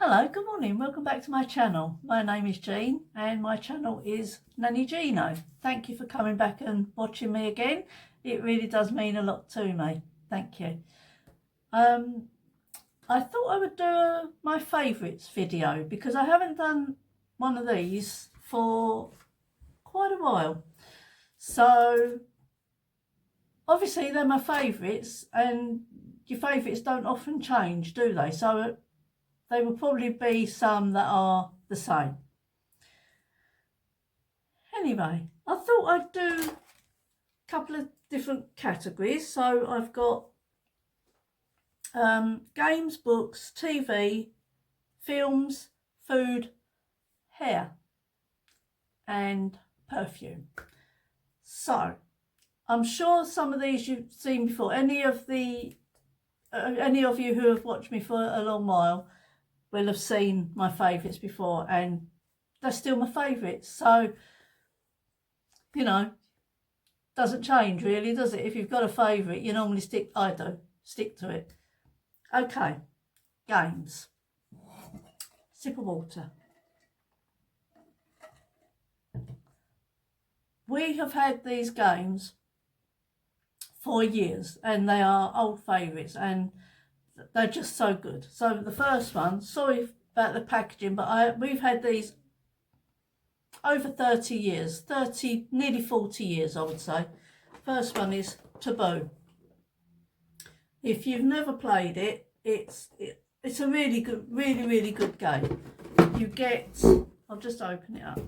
Hello, good morning, welcome back to my channel. My name is Jean and my channel is Nannyjeano. Thank you for coming back and watching me again. It really does mean a lot to me. Thank you. I thought I would do my favourites video because I haven't done one of these for quite a while. So obviously they're my favourites and your favourites don't often change, do they? So there will probably be some that are the same. Anyway, I thought I'd do a couple of different categories. So I've got games, books, TV, films, food, hair and perfume. So I'm sure some of these you've seen before. Any of you who have watched me for a long while will have seen my favourites before, and they're still my favourites. So, you know, doesn't change really, does it? If you've got a favourite, you normally stick to it. Okay, games. Sip of water. We have had these games for years and they are old favourites and they're just so good. So the first one, sorry about the packaging, but we've had these over 30 years, nearly 40 years I would say. First one is Taboo. If you've never played it, it's a really good game. You get, I'll just open it up.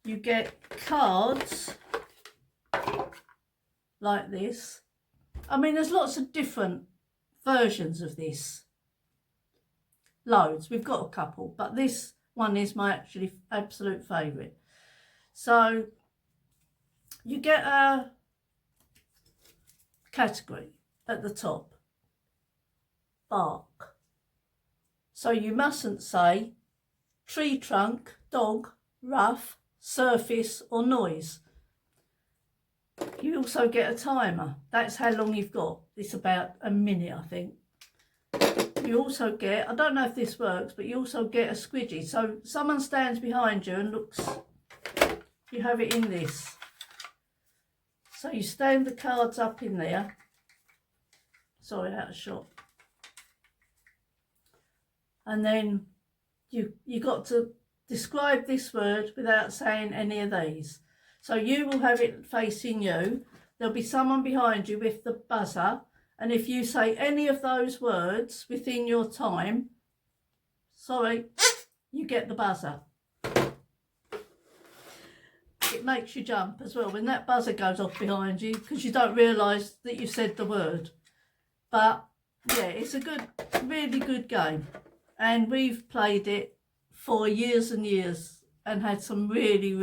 You get cards like this. I mean, there's lots of different versions of this, loads. We've got a couple, but this one is my absolute favourite. So you get a category at the top, bark. So you mustn't say tree trunk, dog, rough, surface or noise. You also get a timer. That's how long you've got. It's about a minute, I think. You also get, I don't know if this works, but you also get a squidgy. So someone stands behind you and looks, you have it in this. So you stand the cards up in there. Sorry, out of shot. And then you got to describe this word without saying any of these. So you will have it facing you. There'll be someone behind you with the buzzer. And if you say any of those words within your time, sorry, you get the buzzer. It makes you jump as well when that buzzer goes off behind you because you don't realise that you said the word. But yeah, it's a really good game. And we've played it for years and years and had some really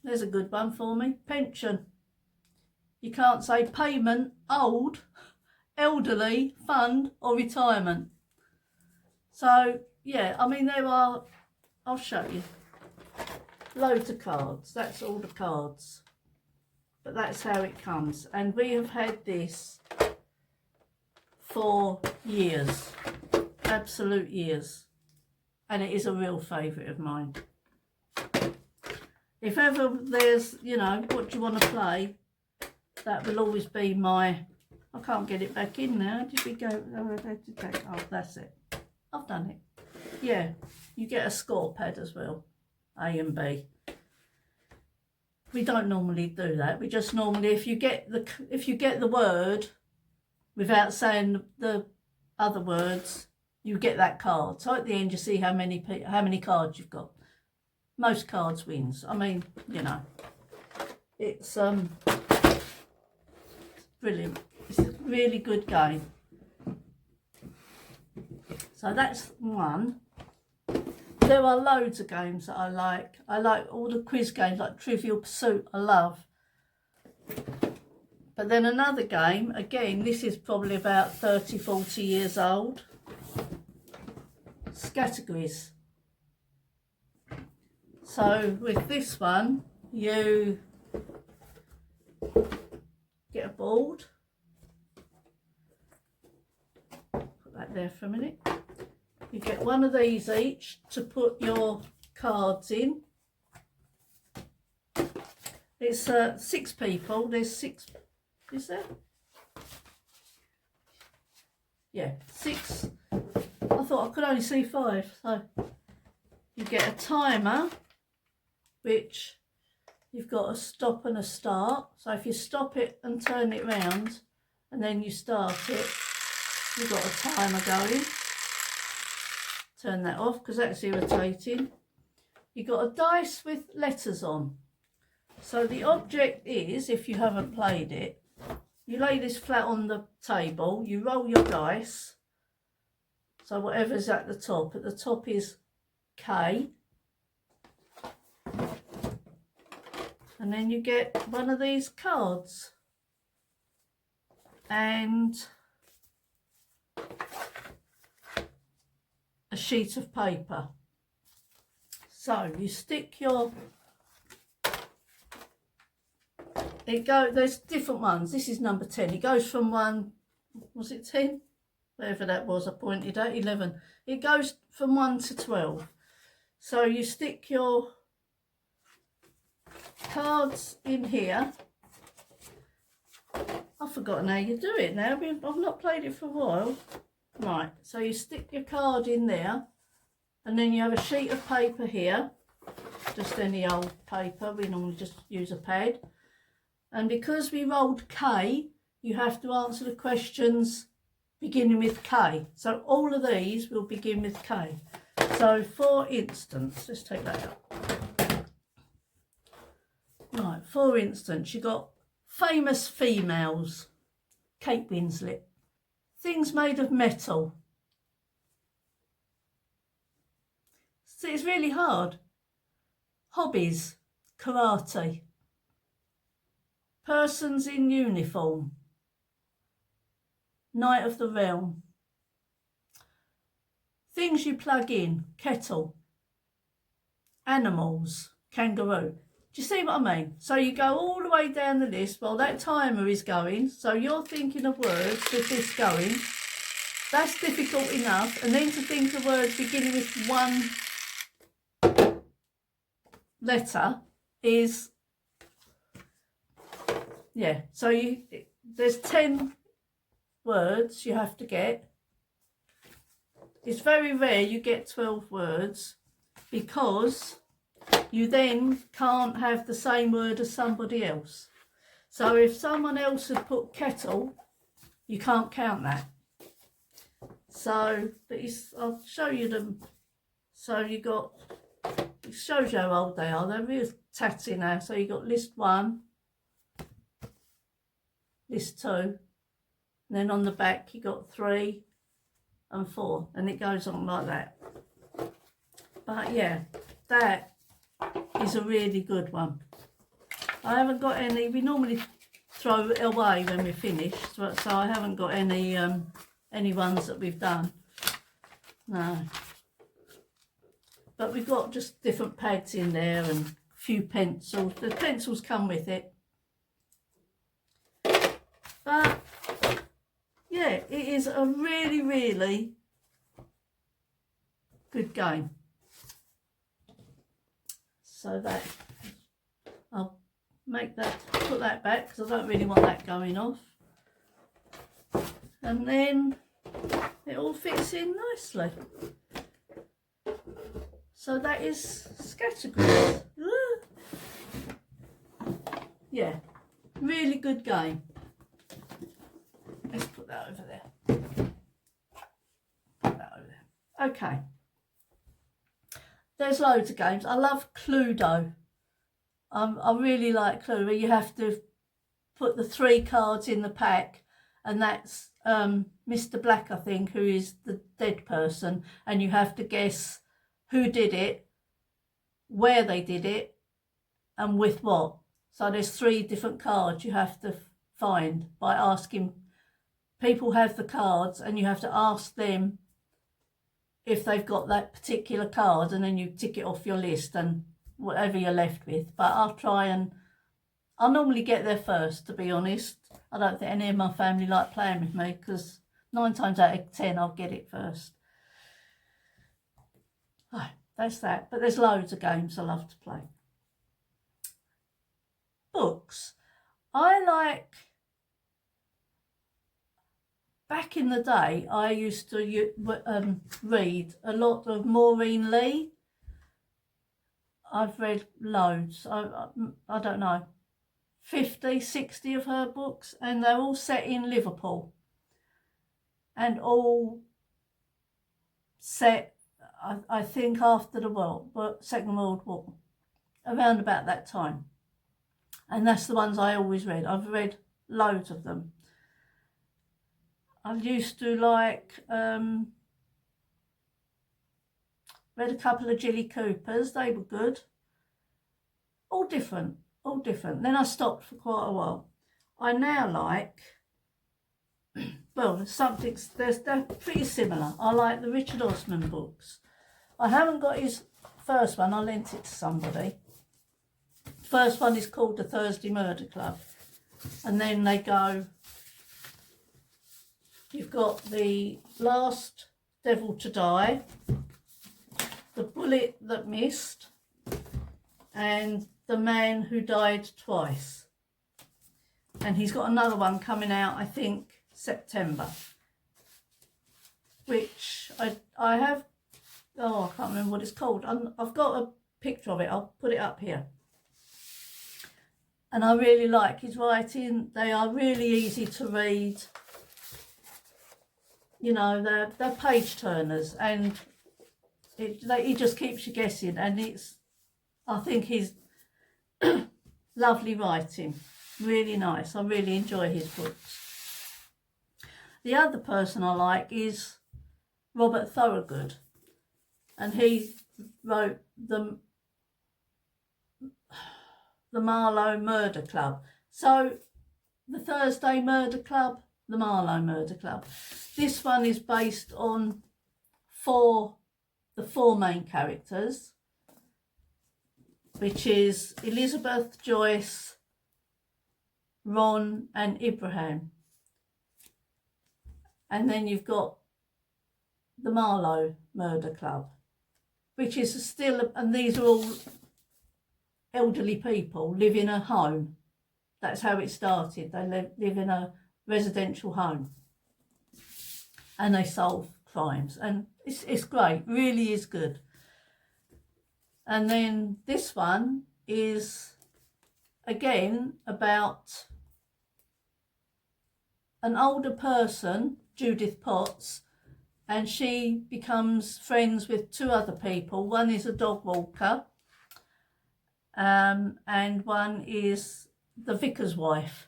there's a good one for me. Pension. You can't say payment, old, elderly, fund or retirement. So yeah, I mean there are, I'll show you, loads of cards. That's all the cards. But that's how it comes. And we have had this for years, absolute years. And it is a real favourite of mine. If ever there's, you know, what do you want to play, that will always be my, I can't get it back in now. Did we go, oh, that's it. I've done it. Yeah, you get a score pad as well, A and B. We don't normally do that. We just normally, if you get the word without saying the other words, you get that card. So at the end you see how many cards you've got. Most cards wins. I mean, you know, it's brilliant. It's a really good game. So that's one. There are loads of games that I like. I like all the quiz games like Trivial Pursuit, I love. But then another game, again, this is probably about 30, 40 years old. Categories. So with this one, you get a board, put that that there for a minute. You get one of these each to put your cards in. It's 6 people. There's 6, is there? Yeah, 6. I thought I could only see 5. So you get a timer, which you've got a stop and a start. So if you stop it and turn it round and then you start it, you've got a timer going. Turn that off because that's irritating. You've got a dice with letters on. So the object is, if you haven't played it, you lay this flat on the table, you roll your dice. So whatever's at the top is K. And then you get one of these cards. And a sheet of paper. So you stick your, there's different ones. This is number 10. It goes from 1, was it 10? Whatever that was I pointed at, 11. It goes from 1 to 12. So you stick your cards in here. I've forgotten how you do it now. I've not played it for a while. Right, so you stick your card in there, and then you have a sheet of paper here, just any old paper. We normally just use a pad. And because we rolled K, you have to answer the questions beginning with K. So all of these will begin with K. So for instance, let's take that out. Right, for instance, you got famous females, Kate Winslet. Things made of metal. So it's really hard. Hobbies, karate. Persons in uniform, Knight of the Realm. Things you plug in, kettle. Animals, kangaroo. Do you see what I mean? So you go all the way down the list while that timer is going. So you're thinking of words with this going. That's difficult enough. And then to think of words beginning with 1 letter is, yeah. So there's 10 words you have to get. It's very rare you get 12 words because you then can't have the same word as somebody else. So if someone else had put kettle, you can't count that. So, but I'll show you them. So you got, it shows you how old they are. They're real tatty now. So you got list 1, list 2, and then on the back you got 3 and 4, and it goes on like that. But yeah, that is a really good one. I haven't got any. We normally throw it away when we're finished, so I haven't got any ones that we've done. No, but we've got just different pads in there and a few pencils. The pencils come with it. But yeah, it is a really, really good game. So that, I'll make that, put that back because I don't really want that going off. And then it all fits in nicely. So that is Scattergood. Yeah, really good game. Let's put that over there. Put that over there. Okay. There's loads of games. I love Cluedo. I really like Cluedo, where you have to put the 3 cards in the pack, and that's Mr. Black, I think, who is the dead person, and you have to guess who did it, where they did it, and with what. So there's 3 different cards you have to find by asking. People have the cards, and you have to ask them if they've got that particular card, and then you tick it off your list and whatever you're left with. But I'll normally get there first, to be honest. I don't think any of my family like playing with me because 9 times out of 10 I'll get it first. Oh, that's that. But there's loads of games I love to play. Books. I like, back in the day, I used to read a lot of Maureen Lee. I've read loads. I don't know, 50, 60 of her books, and they're all set in Liverpool. And all set, I think, after the Second World War, around about that time. And that's the ones I always read. I've read loads of them. I used to like, read a couple of Jilly Coopers. They were good. All different, all different. Then I stopped for quite a while. I now like, well, they're pretty similar. I like the Richard Osman books. I haven't got his first one. I lent it to somebody. First one is called The Thursday Murder Club, and then they go, you've got The Last Devil to Die, The Bullet That Missed, and The Man Who Died Twice. And he's got another one coming out, I think, September, which I have, I can't remember what it's called. I've got a picture of it. I'll put it up here. And I really like his writing. They are really easy to read. You know, they're page turners, and he just keeps you guessing. And I think he's lovely writing, really nice. I really enjoy his books. The other person I like is Robert Thorogood, and he wrote the Marlowe Murder Club. So the Thursday Murder Club, the Marlowe Murder Club. This one is based on the four main characters, which is Elizabeth, Joyce, Ron and Ibrahim. And then you've got the Marlowe Murder Club, which is still, and these are all elderly people live in a home. That's how it started. They live in a residential home, and they solve crimes, and it's great, really is good. And then this one is again about an older person, Judith Potts, and she becomes friends with 2 other people. One is a dog walker, and one is the vicar's wife.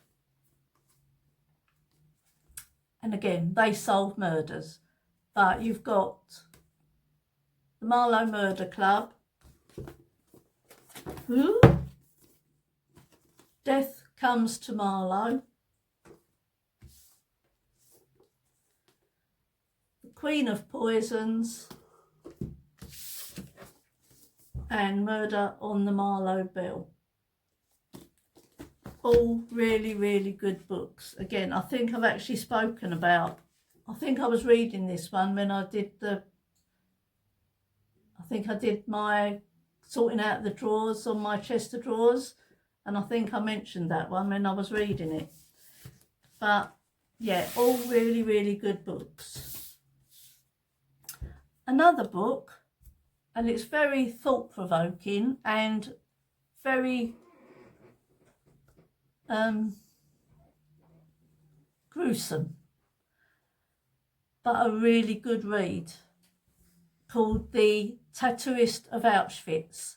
And again, they solve murders. But you've got the Marlowe Murder Club, Death Comes to Marlowe, The Queen of Poisons, and Murder on the Marlowe Bill. All really, really good books. Again, I think I've actually spoken about, I think I was reading this one when I did my sorting out the drawers on my chest of drawers, and I think I mentioned that one when I was reading it. But yeah, all really, really good books. Another book, and it's very thought-provoking and very gruesome, but a really good read, called The Tattooist of Auschwitz.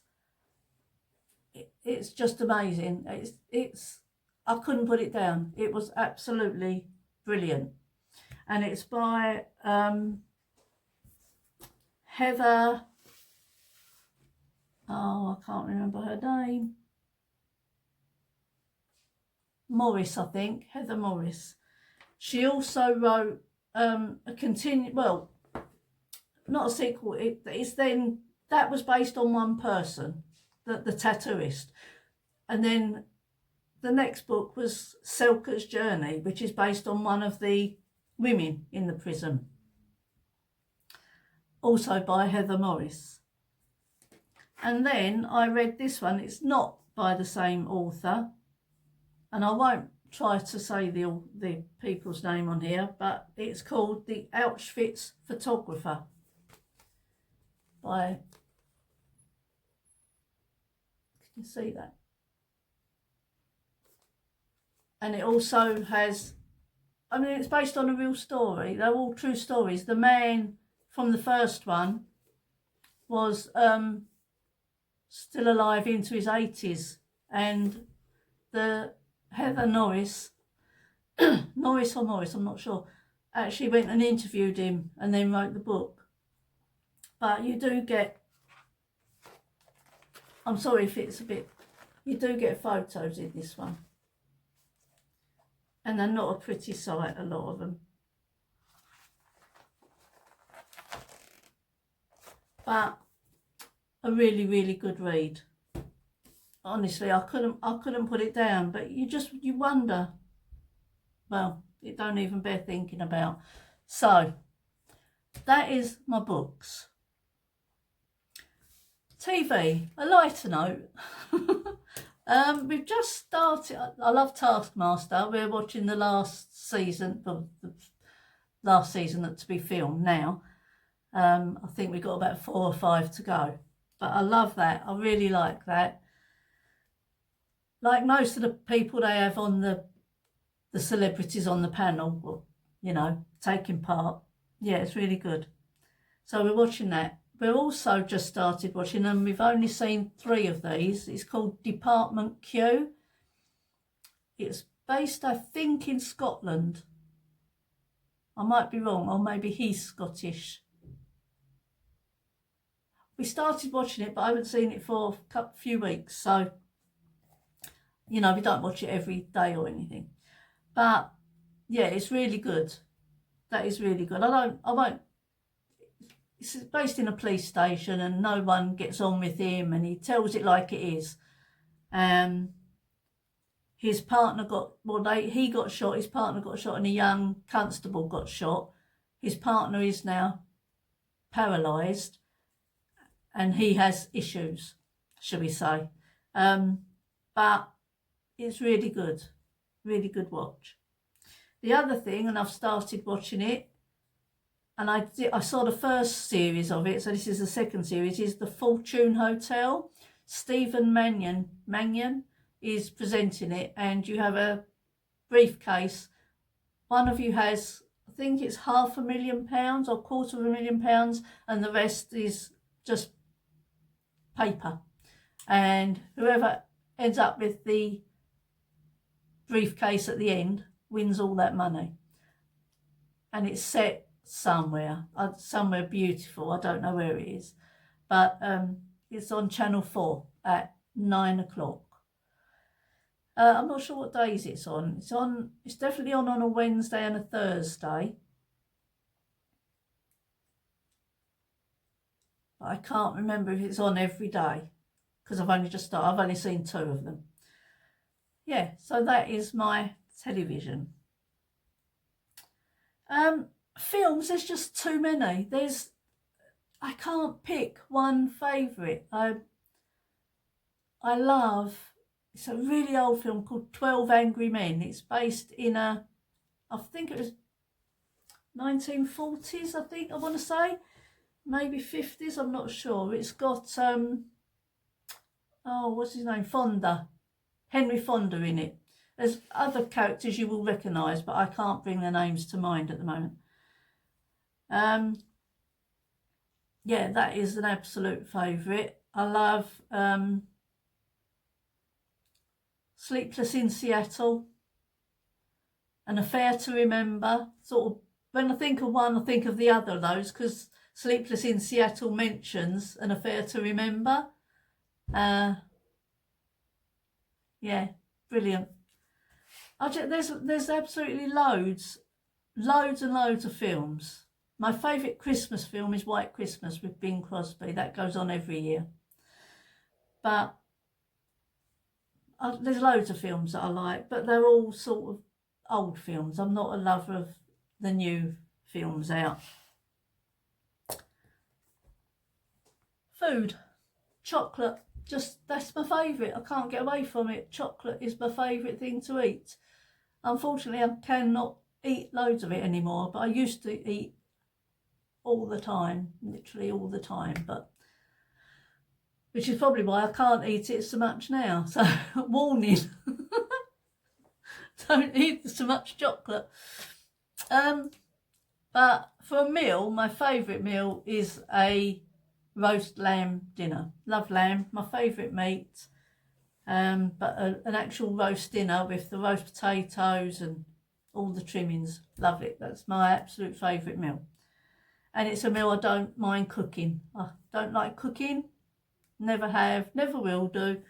It's just amazing. It's I couldn't put it down. It was absolutely brilliant. And it's by Heather, I can't remember her name, Morris, I think, Heather Morris. She also wrote not a sequel, that was based on one person, the tattooist. And then the next book was Selka's Journey, which is based on one of the women in the prison, also by Heather Morris. And then I read this one. It's not by the same author, and I won't try to say the people's name on here, but it's called The Auschwitz Photographer by, can you see that? And it also has, I mean, it's based on a real story. They're all true stories. The man from the first one was still alive into his 80s, and the Heather Norris, Norris or Morris, I'm not sure, actually went and interviewed him and then wrote the book. But you do get, I'm sorry if it's a bit, you do get photos in this one. And they're not a pretty sight, a lot of them. But a really, really good read. Honestly, I couldn't put it down, but you wonder, well, it don't even bear thinking about. So that is my books. TV, a lighter note. We've just started. I love Taskmaster. We're watching the last season, the last season that's to be filmed now. I think we've got about 4 or 5 to go. But I love that. I really like that. Like most of the people they have on the celebrities on the panel, well, you know, taking part. Yeah, it's really good. So we're watching that. We've also just started watching, and we've only seen 3 of these. It's called Department Q. It's based, I think, in Scotland. I might be wrong, or maybe he's Scottish. We started watching it, but I haven't seen it for a few weeks. So, you know, we don't watch it every day or anything. But, yeah, it's really good. That is really good. I won't. It's based in a police station, and no one gets on with him, and he tells it like it is. His partner he got shot, his partner got shot, and a young constable got shot. His partner is now paralysed, and he has issues, shall we say. But it's really good watch. The other thing, and I've started watching it, and I saw the first series of it, so this is the second series, is The Fortune Hotel. Stephen Mannion is presenting it, and you have a briefcase. One of you has, I think it's £500,000 or £250,000, and the rest is just paper. And whoever ends up with the briefcase at the end wins all that money. And it's set somewhere beautiful. I don't know where it is, but it's on Channel 4 at 9 o'clock. I'm not sure what days it's on. It's definitely on a Wednesday and a Thursday. But I can't remember if it's on every day, because I've only seen 2 of them. Yeah, so that is my television. Films, there's just too many. I can't pick one favourite. I love, it's a really old film called 12 Angry Men. It's based in I think it was 1940s, I want to say. Maybe 50s, I'm not sure. It's got, what's his name? Henry Fonda in it. There's other characters you will recognise, but I can't bring their names to mind at the moment. Yeah, that is an absolute favourite. I love Sleepless in Seattle, An Affair to Remember. Sort of, when I think of one, I think of the other of those, because Sleepless in Seattle mentions An Affair to Remember. Yeah, brilliant. There's absolutely loads and loads of films. My favourite Christmas film is White Christmas with Bing Crosby. That goes on every year. But there's loads of films that I like, but they're all sort of old films. I'm not a lover of the new films out. Food, chocolate, just that's my favourite. I can't get away from it. Chocolate is my favourite thing to eat. Unfortunately, I cannot eat loads of it anymore, but I used to eat all the time, literally all the time, but which is probably why I can't eat it so much now. So warning, don't eat so much chocolate. But for a meal, my favourite meal is a roast lamb dinner. Love lamb, my favourite meat. But an actual roast dinner with the roast potatoes and all the trimmings. Love it. That's my absolute favourite meal. And it's a meal I don't mind cooking. I don't like cooking. Never have, never will do.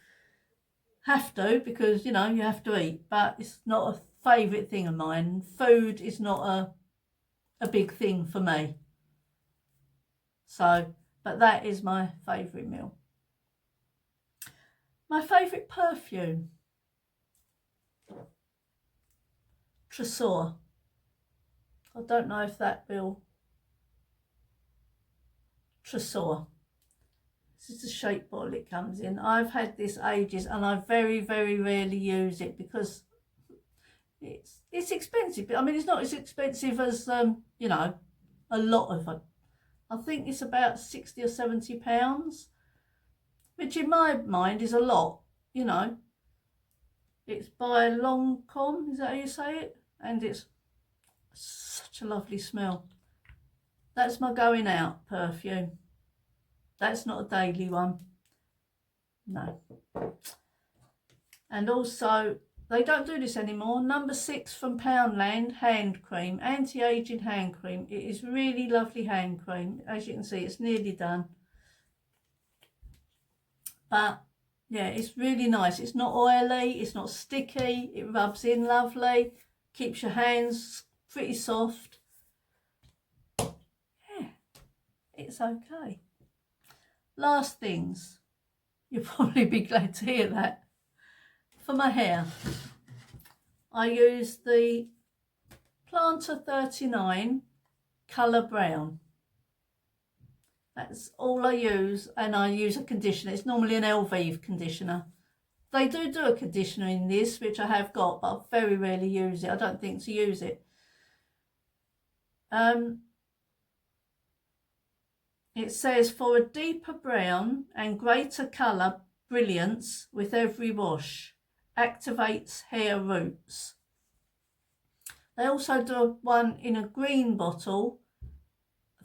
Have to, because, you know, you have to eat. But it's not a favourite thing of mine. Food is not a big thing for me. So, but that is my favourite meal. My favourite perfume, Tresor. I don't know if that will. Tresor. This is the shape bottle it comes in. I've had this ages and I very, very rarely use it because it's expensive. I mean, it's not as expensive as, you know, a lot of it. I think it's about 60 or 70 pounds. Which in my mind is a lot, you know. It's by Lancôme, is that how you say it? And it's such a lovely smell. That's my going out perfume. That's not a daily one. No. And also, they don't do this anymore. Number 6 from Poundland, hand cream. Anti-aging hand cream. It is really lovely hand cream. As you can see, it's nearly done. But yeah, it's really nice. It's not oily, it's not sticky, it rubs in lovely, keeps your hands pretty soft. Yeah, it's okay. Last things, you'll probably be glad to hear that. For my hair, I use the Planter 39 Colour Brown. That's all I use, and I use a conditioner. It's normally an LV conditioner. They do a conditioner in this, which I have got, but I very rarely use it. I don't think to use it. It says, for a deeper brown and greater colour brilliance with every wash. Activates hair roots. They also do one in a green bottle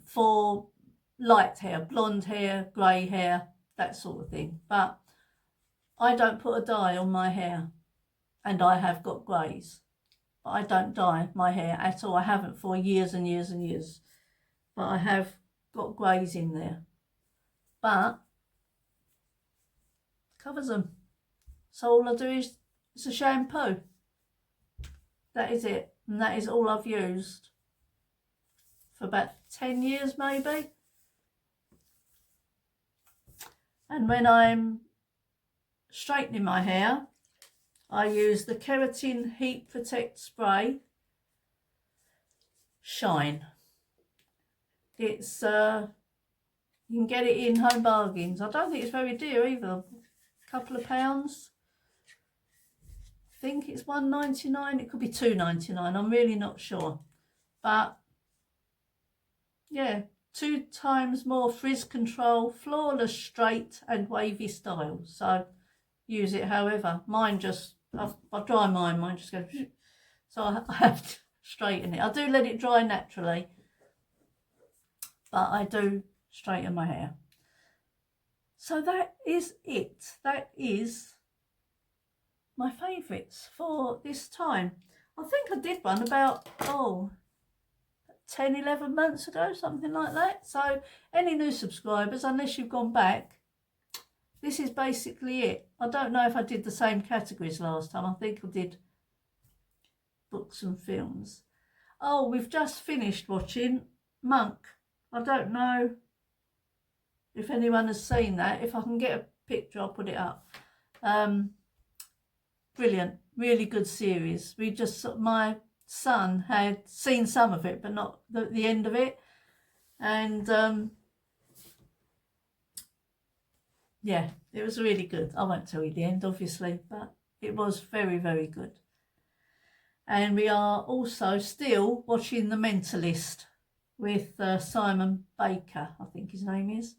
for light hair, blonde hair, grey hair, that sort of thing. But I don't put a dye on my hair, and I have got greys. But I don't dye my hair at all. I haven't for years and years and years. But I have got greys in there. But covers them. So all I do is it's a shampoo. That is it. And that is all I've used for about 10 years maybe. And when I'm straightening my hair, I use the Keratin Heat Protect Spray Shine. It's you can get it in Home Bargains. I don't think it's very dear either. A couple of pounds. I think it's £1.99. It could be £2.99. I'm really not sure. But yeah, 2 times more frizz control, flawless straight and wavy style. So use it however. Mine just, I dry mine just goes, so I have to straighten it. I do let it dry naturally, but I do straighten my hair. So that is it. That is my favourites for this time. I think I did one about, 10-11 months ago, something like that. So any new subscribers, unless you've gone back, this is basically it. I don't know if I did the same categories last time. I think I did books and films. Oh, we've just finished watching Monk. I don't know if anyone has seen that. If I can get a picture, I'll put it up. Brilliant, really good series. My son had seen some of it, but not the end of it. And yeah, it was really good. I won't tell you the end, obviously, but it was very, very good. And we are also still watching The Mentalist with Simon Baker, I think his name is.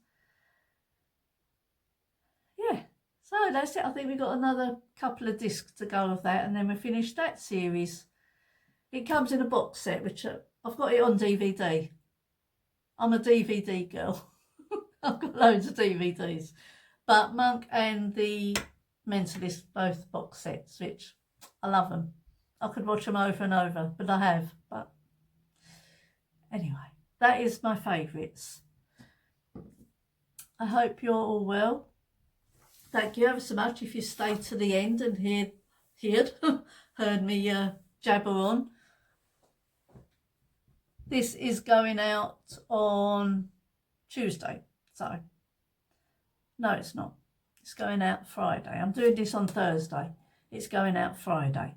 Yeah, so that's it. I think we've got another couple of discs to go of that, and then we finish that series. It comes in a box set, which I've got it on DVD. I'm a DVD girl. I've got loads of DVDs. But Monk and The Mentalist, both box sets, which I love them. I could watch them over and over, but I have. But anyway, that is my favourites. I hope you're all well. Thank you ever so much if you stayed to the end and heard me jabber on. This is going out on Tuesday, so no, it's not. It's going out Friday. I'm doing this on Thursday. It's going out Friday.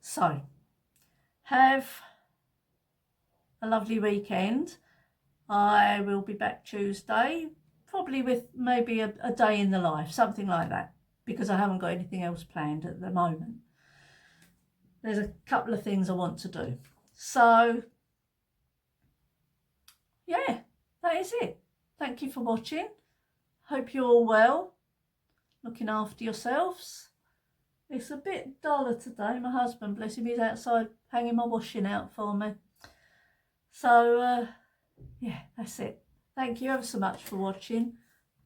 So have a lovely weekend. I will be back Tuesday, probably with maybe a day in the life, something like that, because I haven't got anything else planned at the moment. There's a couple of things I want to do. So yeah, that is it. Thank you for watching. Hope you're all well, looking after yourselves. It's a bit duller today. My husband, bless him, he's outside hanging my washing out for me. So yeah, that's it. Thank you ever so much for watching.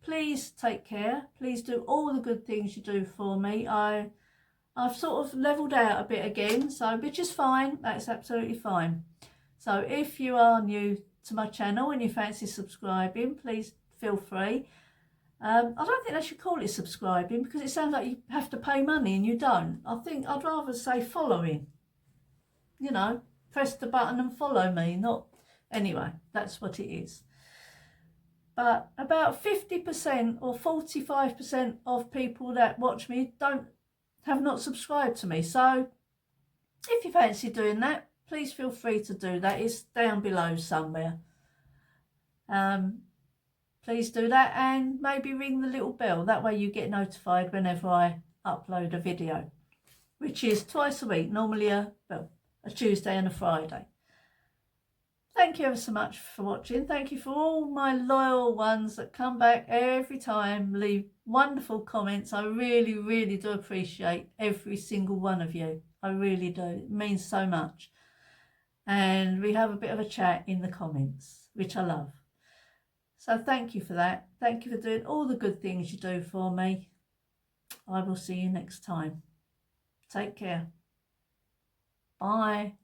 Please take care. Please do all the good things you do for me. I've sort of levelled out a bit again, so which is fine. That's absolutely fine. So if you are new to my channel and you fancy subscribing, please feel free. I don't think they should call it subscribing, because it sounds like you have to pay money and you don't. I think I'd rather say following. You know, press the button and follow me, not... Anyway, that's what it is. But about 50% or 45% of people that watch me have not subscribed to me. So if you fancy doing that, please feel free to do that. It's down below somewhere. Please do that, and maybe ring the little bell. That way you get notified whenever I upload a video, which is twice a week, normally a Tuesday and a Friday. Thank you ever so much for watching. Thank you for all my loyal ones that come back every time, leave wonderful comments. I really, really do appreciate every single one of you. I really do. It means so much. And we have a bit of a chat in the comments, which I love. So thank you for that. Thank you for doing all the good things you do for me. I will see you next time. Take care. Bye.